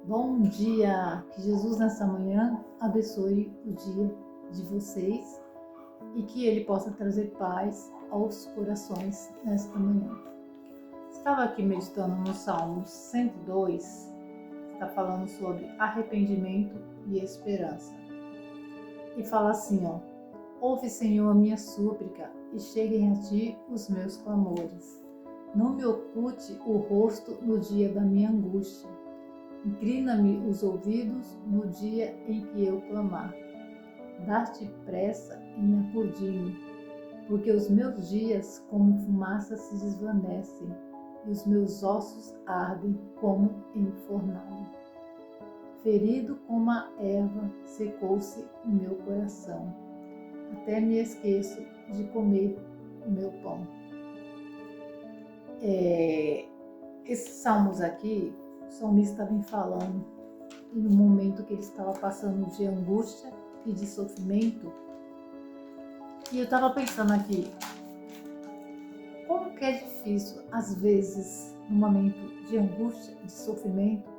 Bom dia, que Jesus nessa manhã abençoe o dia de vocês e que Ele possa trazer paz aos corações nesta manhã. Estava aqui meditando no Salmo 102, está falando sobre arrependimento e esperança. E fala assim, ouve, Senhor, a minha súplica e cheguem a Ti os meus clamores. Não me oculte o rosto no dia da minha angústia. Inclina-me os ouvidos no dia em que eu clamar. Dá-te pressa em acudir-me, porque os meus dias como fumaça se desvanecem e os meus ossos ardem como em fornalha. Ferido como a erva, secou-se o meu coração. Até me esqueço de comer o meu pão. Esses salmos aqui, o salmista vem falando no momento que ele estava passando de angústia e de sofrimento. E eu estava pensando aqui, como que é difícil, às vezes, no momento de angústia, de sofrimento,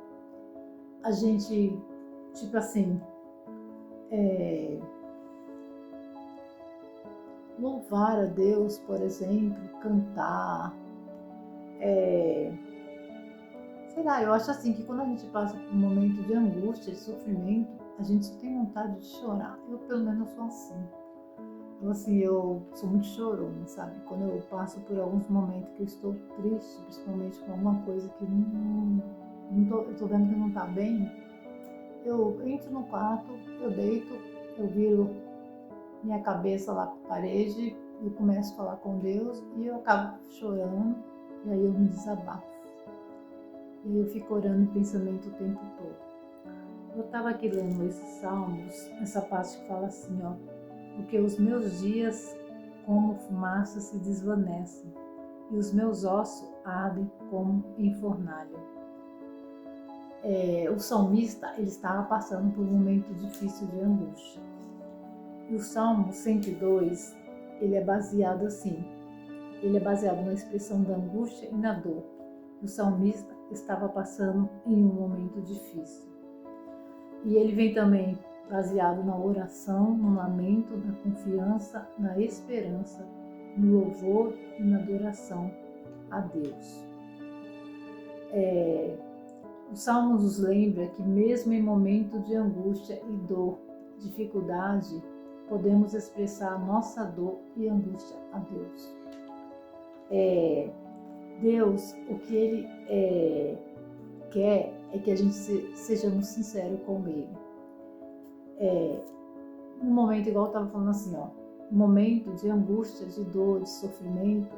a gente, tipo assim, louvar a Deus, por exemplo, cantar, sei lá, eu acho assim que quando a gente passa por um momento de angústia, de sofrimento, a gente só tem vontade de chorar. Eu, pelo menos, sou assim. Então, assim, eu sou muito chorona, sabe? Quando eu passo por alguns momentos que eu estou triste, principalmente com alguma coisa que eu tô vendo que não tá bem, eu entro no quarto, eu deito, eu viro minha cabeça lá para a parede, eu começo a falar com Deus e eu acabo chorando, e aí eu me desabafo. E eu fico orando em pensamento o tempo todo. Eu estava aqui lendo esses salmos, essa parte que fala assim, porque os meus dias como fumaça se desvanecem e os meus ossos ardem como em fornalha. O salmista, ele estava passando por um momento difícil de angústia. E o Salmo 102, ele é baseado assim, ele é baseado na expressão da angústia e na dor. O salmista estava passando em um momento difícil. E ele vem também baseado na oração, no lamento, na confiança, na esperança, no louvor e na adoração a Deus. O Salmo nos lembra que mesmo em momento de angústia e dor, dificuldade, podemos expressar a nossa dor e angústia a Deus. Deus, o que Ele quer é que a gente sejamos sinceros com Ele. Um momento, igual eu estava falando assim, um momento de angústia, de dor, de sofrimento,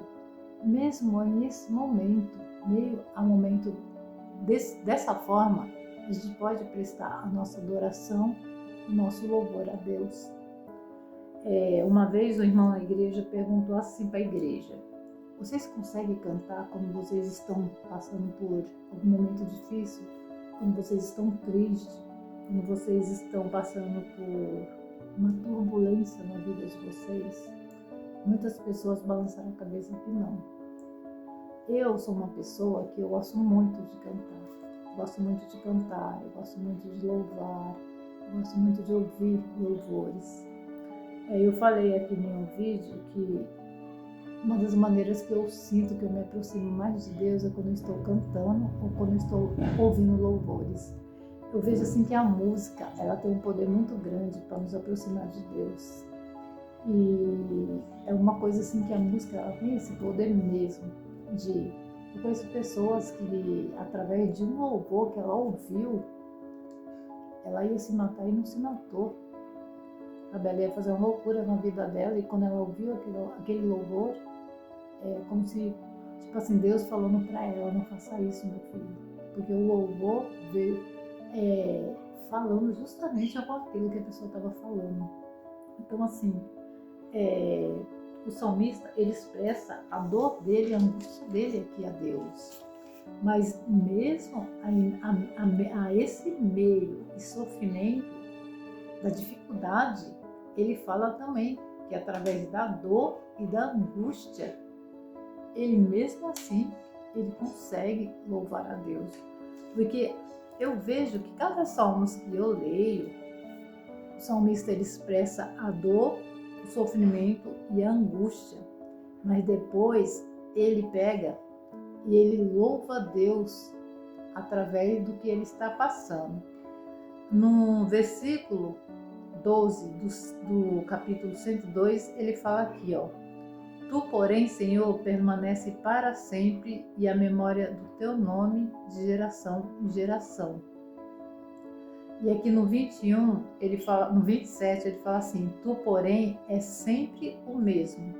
mesmo nesse momento, meio a momento dessa forma, a gente pode prestar a nossa adoração, o nosso louvor a Deus. Uma vez o irmão na igreja perguntou assim para a igreja: vocês conseguem cantar quando vocês estão passando por algum momento difícil? Quando vocês estão tristes? Quando vocês estão passando por uma turbulência na vida de vocês? Muitas pessoas balançaram a cabeça que não. Eu sou uma pessoa que eu gosto muito de cantar. Eu gosto muito de cantar, eu gosto muito de louvar, eu gosto muito de ouvir louvores. Eu falei aqui em um vídeo que uma das maneiras que eu sinto que eu me aproximo mais de Deus é quando eu estou cantando ou quando eu estou ouvindo louvores. Eu vejo assim que a música, ela tem um poder muito grande para nos aproximar de Deus. E é uma coisa assim que a música, ela tem esse poder mesmo eu conheço pessoas que através de um louvor que ela ouviu, ela ia se matar e não se matou. Ela ia fazer uma loucura na vida dela, e quando ela ouviu aquele louvor, é como se, tipo assim, Deus falando para ela: não faça isso, meu filho, porque o louvor veio falando justamente com aquilo que a pessoa estava falando. Então, assim, o salmista, ele expressa a dor dele, a angústia dele aqui a Deus. Mas mesmo a esse meio de sofrimento, da dificuldade, ele fala também que através da dor e da angústia, ele mesmo assim, ele consegue louvar a Deus. Porque eu vejo que cada salmo que eu leio, o salmista ele expressa a dor, o sofrimento e a angústia, mas depois ele pega e ele louva a Deus através do que ele está passando. No versículo 12 do capítulo 102, ele fala aqui, ó: Tu, porém, Senhor, permanece para sempre, e a memória do teu nome de geração em geração. E aqui no 21, ele fala, no 27, ele fala assim: Tu, porém, é sempre o mesmo,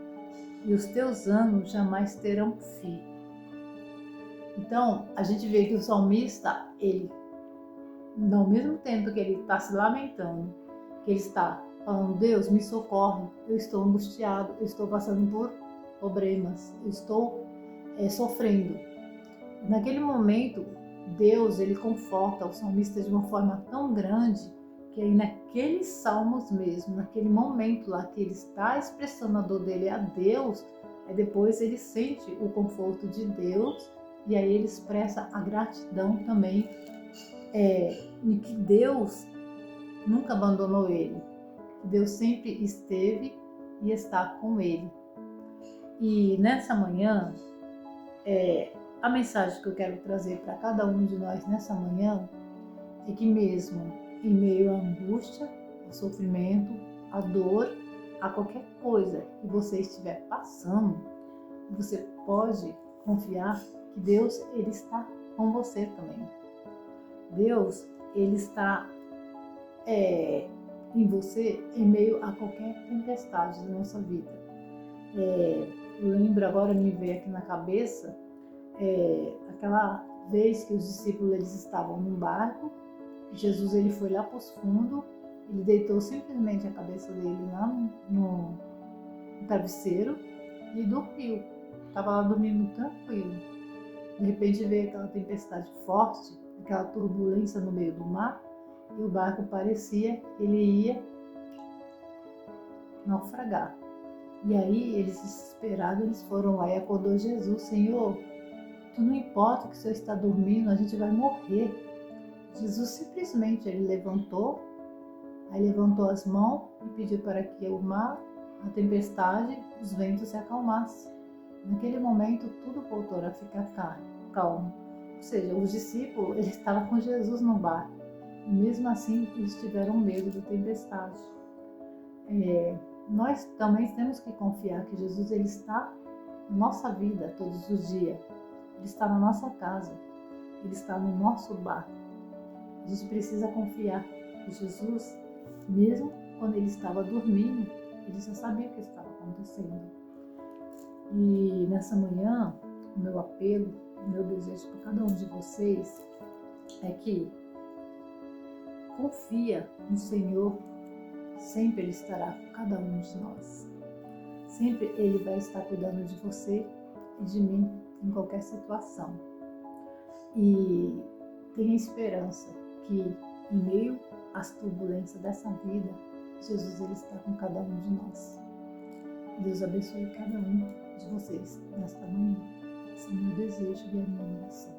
e os teus anos jamais terão fim. Então, a gente vê que o salmista, ele, ao mesmo tempo que ele está se lamentando, que ele está falando: Deus, me socorre, eu estou angustiado, eu estou passando por problemas, eu estou sofrendo. Naquele momento, Deus, ele conforta o salmista de uma forma tão grande que aí naqueles salmos mesmo, naquele momento lá que ele está expressando a dor dele a Deus, aí depois ele sente o conforto de Deus e aí ele expressa a gratidão também de que Deus nunca abandonou ele, que Deus sempre esteve e está com ele. E nessa manhã, a mensagem que eu quero trazer para cada um de nós nessa manhã é que mesmo em meio à angústia, ao sofrimento, à dor, a qualquer coisa que você estiver passando, você pode confiar que Deus, ele está com você também. Deus, ele está em você em meio a qualquer tempestade da nossa vida. Eu lembro agora, me veio aqui na cabeça, aquela vez que os discípulos eles estavam num barco, Jesus ele foi lá para os fundos, ele deitou simplesmente a cabeça dele lá no travesseiro e dormiu. Estava lá dormindo tranquilo. De repente veio aquela tempestade forte, aquela turbulência no meio do mar, e o barco parecia que ele ia naufragar. E aí eles desesperados, eles foram lá e acordou Jesus: Senhor, tu não importa que o Senhor está dormindo, a gente vai morrer. Jesus simplesmente ele levantou as mãos e pediu para que o mar, a tempestade, os ventos se acalmassem. Naquele momento tudo voltou a ficar calmo. Ou seja, os discípulos eles estavam com Jesus no barco. E mesmo assim eles tiveram medo da tempestade. Nós também temos que confiar que Jesus ele está na nossa vida todos os dias. Ele está na nossa casa. Ele está no nosso barco. A gente precisa confiar que Jesus, mesmo quando ele estava dormindo, ele já sabia o que estava acontecendo. E nessa manhã, o meu apelo, o meu desejo para cada um de vocês é que confia no Senhor. Sempre Ele estará com cada um de nós. Sempre Ele vai estar cuidando de você e de mim em qualquer situação. E tenha esperança que em meio às turbulências dessa vida, Jesus ele está com cada um de nós. Deus abençoe cada um de vocês nesta manhã. Esse é o meu desejo e a minha oração.